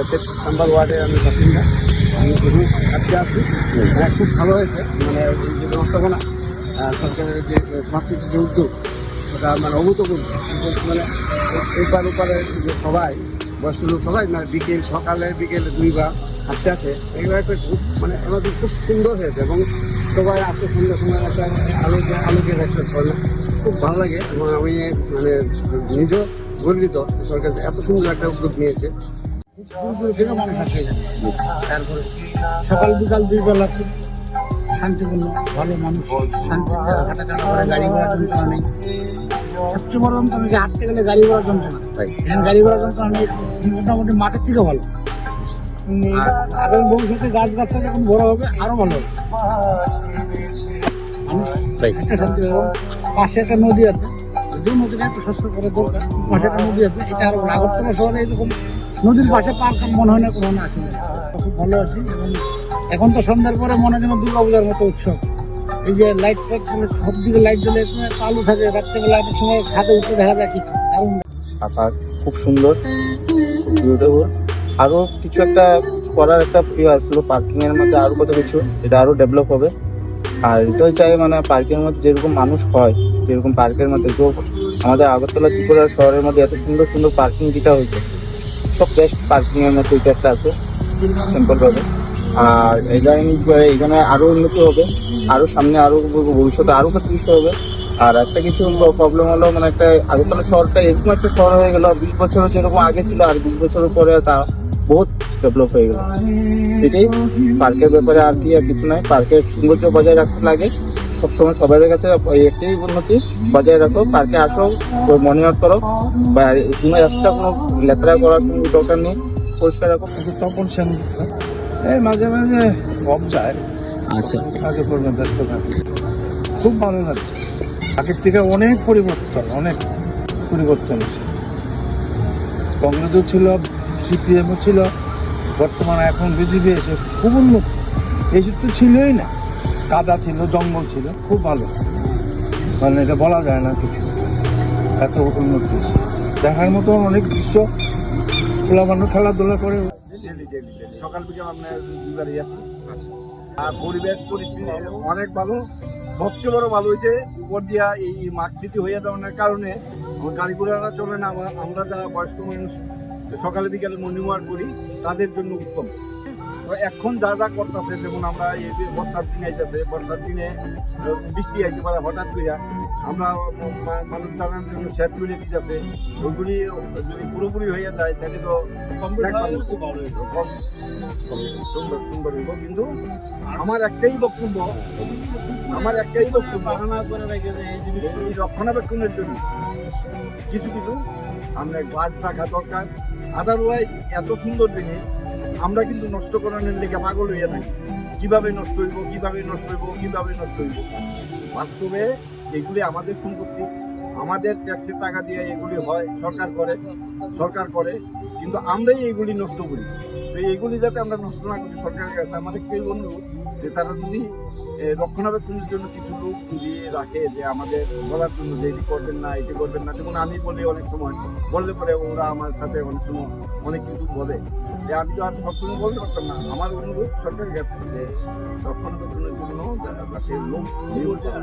33 নম্বর ওয়ার্ডে আমি বাসিন্দা। আমি রুলস খাটতে আসি। খুব ভালো হয়েছে, মানে এই যে ব্যবস্থাপনা সরকারের যে স্মার্ট সিটির যে উদ্যোগ, সেটা মানে অভূতপূর্ব। মানে এপার ওপারে যে সবাই বয়স্ক লোক সবাই মানে সকালে বিকেলে দুইবার হাঁটতে আসে, এগুলো একটা খুব মানে আমাদের খুব সুন্দর হয়েছে। এবং সবাই আসে সুন্দর সুন্দর একটা আলোকের একটা ঝর্ণা, খুব ভালো লাগে। এবং আমি মানে নিজেও গর্বিত সরকার এত সুন্দর একটা উদ্যোগ নিয়েছে। থেকে মানুষ আসে, তারপরে সকাল বিকাল দুই বেলা খুব শান্তিপূর্ণ, ভালো মানুষ শান্তিতে হাঁটাচলা করে, গাড়ি ঘোড়ার যন্ত্রণা নেই। সবচেয়ে বড় যন্ত্রণা যে হাঁটতে গেলে গাড়ি ঘোড়ার যন্ত্রণা, এখানে গাড়ি ঘোড়ার যন্ত্রণা নেই, মোটামুটি মাঠের থেকে ভালো। আর আগামী ভবিষ্যতে গাছগাছটা যখন বড় হবে আরো ভালো হবে, মানুষ একটা শান্তি হবে। পাশে একটা নদী আছে, যে নদীটা একটু স্বাস্থ্য করে দরকার, পাশে একটা নদী আছে, এটা আরো আগরতলা শহরে এরকম নদীর পাশে পার্ক মনে হয় না কোনো না আছে। খুব ভালো আছি। এবং এখন তো সন্ধ্যার পরে মনে যেন দুর্গাপূজার মতো উৎসব। এই যে লাইট ফাইট সব দিকে লাইট জ্বলে, আলো থাকে, রাত্রেবেলা অনেক সময় ছাদে উঠতে দেখা যায়, কি দারুণ। আকার খুব সুন্দর, বিউটিফুল। আরো কিছু একটা করার একটা ইয়ে আসলো পার্কিং এর মধ্যে, আরো কত কিছু, এটা আরো ডেভেলপ হবে। আর এটাই চাই মানে পার্কের মধ্যে যেরকম মানুষ হয়, যেরকম পার্কের মধ্যে তো আমাদের আগরতলা ত্রিপুরা শহরের মধ্যে এত সুন্দর সুন্দর পার্কিং যেটা হয়েছে, সব বেস্ট পার্কিং এর মধ্যে এটা একটা আছে সিম্পল ভাবে। আর এখানে আরো উন্নতি হবে, আরো সামনে আরো ভবিষ্যতে আরো কত কিছু হবে। আর একটা কিছু প্রবলেম হলো, মানে একটা আগরতলা শহরটা এরকম একটা শহর হয়ে গেল, 20 বছর যেরকম আগে ছিল আর 20 বছরের পরে তা বহুত ডেভেলপ হয়ে গেল। এটাই পার্কের ব্যাপারে, আর কি আর কিছু নাই। পার্কের সৌন্দর্য বজায় রাখতে লাগে সবসময়, সবার কাছে একটাই উন্নতি, বজায় রাখো, পার্কে আসো, মনিটর করো, বা কোনো এক্সট্রা কোনো লেখাপড়া করার কোনো দরকার নেই, পরিষ্কার রাখো। তপন সেন এই মাঝে মাঝে কম যায়, আচ্ছা, কাজে করবে ব্যস্ত থাকে, খুব ভালো লাগে। আগের থেকে অনেক পরিবর্তন আছে। কংগ্রেসও ছিল, সিপিএমও ছিল, বর্তমানে এখন বিজেপি এসে খুব উন্নত। এইসব তো ছিলই না, কাদা ছিল, জঙ্গল ছিল, খুব ভালো, মানে এটা বলা যায় না কিছু, এত উন্নতি দেখার মতো অনেক দৃশ্য। খোলা মানুষ খেলাধুলা করে সকাল বিকাল আপনার দুবারই আসি। আর পরিবেশ পরিস্থিতি অনেক ভালো। সবচেয়ে বড় ভালো হয়েছে উপর দিয়া এই মাস্ক সিটি হয়ে যাওয়ার কারণে গাড়ি ঘোড়াটা চলে না। আমরা যারা বয়স্ক মানুষ সকালে বিকালে মর্নিং ওয়াক করি, তাদের জন্য উত্তম। তো এখন যা যা করতেছে, যেমন আমরা এই বর্ষার দিনে আইতেছে, বর্ষার দিনে বৃষ্টি আইতে পারে হঠাৎ করিয়া, আমরা মানুষ দাঁড়ানোর জন্য শেড তুলে দিতেছে। ওইগুলি যদি পুরোপুরি হয়ে যায় তাহলে তো সুন্দর সুন্দর হইব। কিন্তু আমার একটাই বক্তব্য রক্ষণাবেক্ষণের জন্য কিছু কিছু আমরা গাছ রাখা দরকার। আদারওয়াইজ এত সুন্দর জিনিস আমরা কিন্তু নষ্ট করানোর লেগে পাগল হইয়া থাকি, কিভাবে নষ্ট হইব। বাস্তবে এগুলি আমাদের সম্পত্তি, আমাদের ট্যাক্সের টাকা দিয়ে এগুলি হয়, সরকার করে, কিন্তু আমরাই এগুলি নষ্ট করি। তো এইগুলি যাতে আমরা নষ্ট না করি, সরকারের কাছে আমাদের কেউ অনুরোধ যে তারা যদি রক্ষণাবেক্ষণের জন্য কিছু লোক যদি রাখে, যে আমাদের বলার জন্য যে এটি করবেন না, যেমন আমি বলি, অনেক সময় বললে পরে ওরা আমার সাথে অনেক সময় অনেক কিছু বলে, যে আমি তো আর সবসময় বলতে পারতাম না। আমার অনুরোধ সরকারের কাছে যে রক্ষণাবেক্ষণের জন্য যাতে লোক নিয়োগ করা।